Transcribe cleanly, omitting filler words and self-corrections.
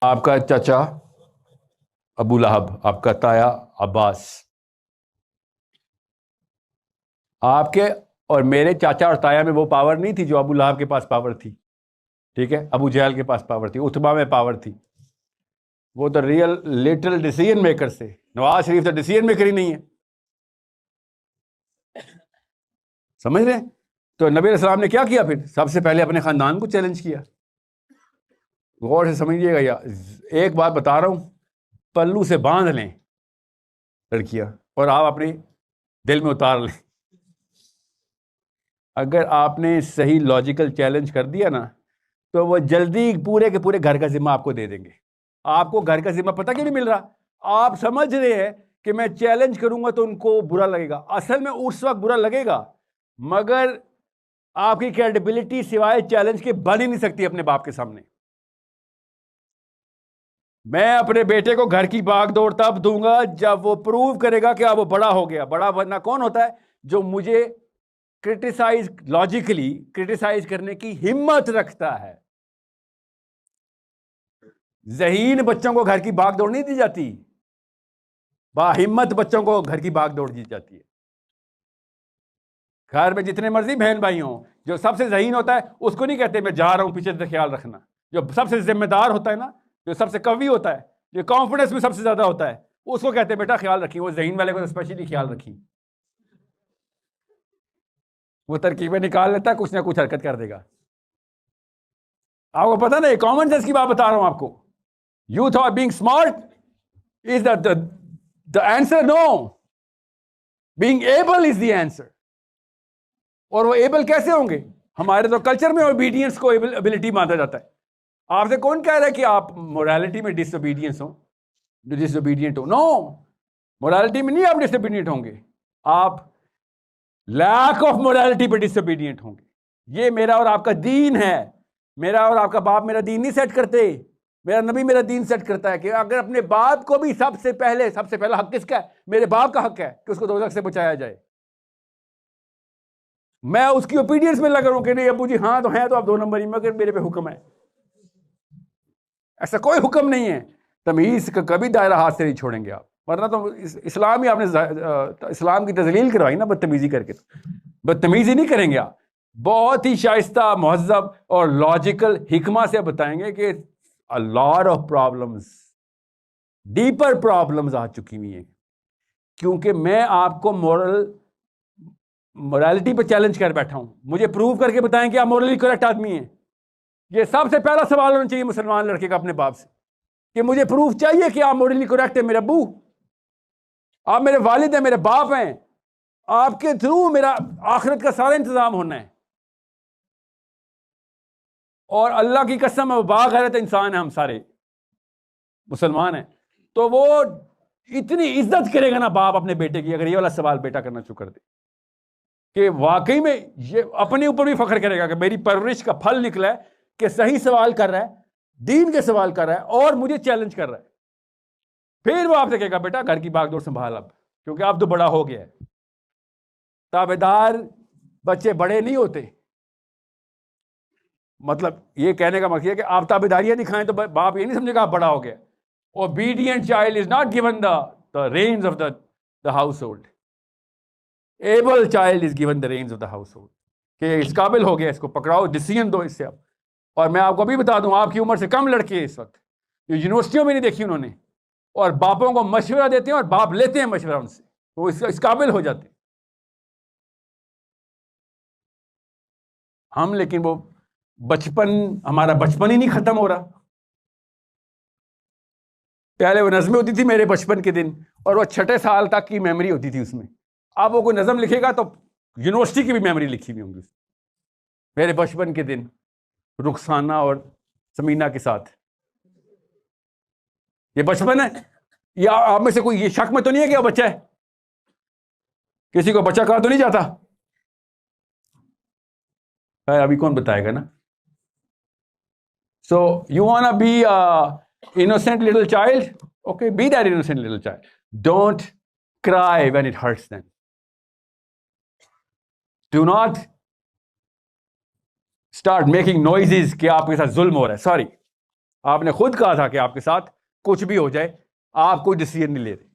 आपका चाचा अबू लहब, आपका ताया अब्बास, आपके और मेरे चाचा और ताया में वो पावर नहीं थी जो अबू लहब के पास पावर थी। ठीक है, अबू जहल के पास पावर थी, उतबा में पावर थी। वो तो रियल लिटिल डिसीजन मेकर से, नवाज शरीफ तो डिसीजन मेकर ही नहीं है। समझ रहे हैं? तो नबी अलैहिस्सलाम ने क्या किया? फिर सबसे पहले अपने खानदान को चैलेंज किया। गौर से समझिएगा यार, एक बात बता रहा हूं, पल्लू से बांध लें लड़कियां और आप अपने दिल में उतार लें। अगर आपने सही लॉजिकल चैलेंज कर दिया ना, तो वो जल्दी पूरे के पूरे घर का जिम्मा आपको दे देंगे। आपको घर का जिम्मा पता क्यों नहीं मिल रहा? आप समझ रहे हैं कि मैं चैलेंज करूंगा तो उनको बुरा लगेगा। असल में उस वक्त बुरा लगेगा, मगर आपकी क्रेडिबिलिटी सिवाय चैलेंज के बन ही नहीं सकती अपने बाप के सामने। मैं अपने बेटे को घर की भागदौड़ तब दूंगा जब वो प्रूव करेगा कि वो बड़ा हो गया। बड़ा बनना कौन होता है? जो मुझे क्रिटिसाइज, लॉजिकली क्रिटिसाइज करने की हिम्मत रखता है। ज़हीन बच्चों को घर की भागदौड़ नहीं दी जाती, बाहिम्मत बच्चों को घर की भागदौड़ दी जाती है। घर में जितने मर्जी बहन भाई हों, जो सबसे ज़हीन होता है उसको नहीं कहते मैं जा रहा हूं, पीछे से ख्याल रखना। जो सबसे जिम्मेदार होता है ना, जो सबसे कवि होता है, जो कॉन्फिडेंस में सबसे ज्यादा होता है, उसको कहते हैं बेटा ख्याल रखिए। वो ज़हीन वाले को स्पेशली ख्याल रखिए। वो तरकीबें निकाल लेता है, कुछ ना कुछ हरकत कर देगा। आपको पता नहीं, कॉमन सेंस की बात बता रहा हूं आपको। You thought being smart is the answer? No, being able is the answer. और वो एबल कैसे होंगे? हमारे तो कल्चर में ओबीडियंस को एबिलिटी माना जाता है। आपसे कौन कह रहा है कि आप मोरालिटी में डिसोबीडियंस हो, डिसोबीडियंट हो? नो, मोरालिटी में नहीं आप डिसोबीडियंट होंगे, आप लैक ऑफ मोरालिटी पे डिसोबीडियंट होंगे। ये मेरा और आपका दीन है। मेरा और आपका बाप मेरा दीन नहीं सेट करते, मेरा नबी मेरा दीन सेट करता है कि अगर अपने बाप को भी सबसे पहला हक किसका है? मेरे बाप का हक है कि उसको दोज़ख से बचाया जाए। मैं उसकी ओपीडियंस में लगा रहा हूं कि नहीं अबू जी हाँ तो है, तो आप 2 नंबर ही, मगर मेरे पे हुक्म है। ऐसा कोई हुक्म नहीं है। तमीज का कभी दायरा हाथ से नहीं छोड़ेंगे आप, वरना तो इस्लाम ही आपने इस्लाम की तजलील करवाई ना बदतमीजी करके। तो बदतमीजी नहीं करेंगे आप, बहुत ही शाइस्ता, महज़ब और लॉजिकल हिकमा से बताएंगे कि a lot of problems, deeper problems आ चुकी हुई हैं, क्योंकि मैं आपको मोरालिटी पर चैलेंज कर बैठा हूं। मुझे प्रूव करके बताएं कि आप मोरली करेक्ट आदमी हैं। ये सबसे पहला सवाल होना चाहिए मुसलमान लड़के का अपने बाप से, कि मुझे प्रूफ चाहिए कि आप मोरली करेक्ट है। मेरे अबू, आप मेरे वालिद हैं, मेरे बाप हैं, आपके थ्रू मेरा आखिरत का सारा इंतजाम होना है। और अल्लाह की कसम है, बागैरत इंसान है, हम सारे मुसलमान हैं। तो वो इतनी इज्जत करेगा ना बाप अपने बेटे की, अगर ये वाला सवाल बेटा करना शुरू कर दे, कि वाकई में ये अपने ऊपर भी फख्र करेगा कि मेरी परवरिश का फल निकला है कि सही सवाल कर रहा है, दीन के सवाल कर रहा है और मुझे चैलेंज कर रहा है। फिर वो आपसे कहेगा बेटा घर की भागदौड़ संभाल अब, क्योंकि अब तो बड़ा हो गया है। ताबेदार बच्चे बड़े नहीं होते। मतलब ये कहने का मकसद है कि आप ताबेदारियां दिखाएं तो बाप ये नहीं समझेगा आप बड़ा हो गया। Obedient child is not given the reins of the household. Able child is given the reins of the household, कि इस काबिल हो गया, इसको पकड़ाओ, डिसीजन दो इससे अब। और मैं आपको अभी बता दूं, आपकी उम्र से कम लड़के इस वक्त जो यूनिवर्सिटियों में नहीं देखी उन्होंने, और बापों को मशवरा देते हैं और बाप लेते हैं मशवरा उनसे, तो इस काबिल हो जाते हैं हम। लेकिन वो बचपन, हमारा बचपन ही नहीं खत्म हो रहा। पहले वो नज़में होती थी मेरे बचपन के दिन, और वो 6ठे साल तक की मेमोरी होती थी उसमें। अब वो कोई नज़म लिखेगा तो यूनिवर्सिटी की भी मेमोरी लिखी हुई होंगी मेरे बचपन के दिन, रुखसाना और समीना के साथ। ये बचपन है? या आप में से कोई ये शक में तो नहीं है कि वो बच्चा है? किसी को बच्चा कहा तो नहीं जाता? अभी कौन बताएगा ना। So you want be innocent little child? Okay, be that innocent little child. Don't cry when it hurts them. Do not start making noises कि आपके साथ जुल्म हो रहा है। सॉरी, आपने खुद कहा था कि आपके साथ कुछ भी हो जाए आप कोई डिसीजन नहीं ले रहे।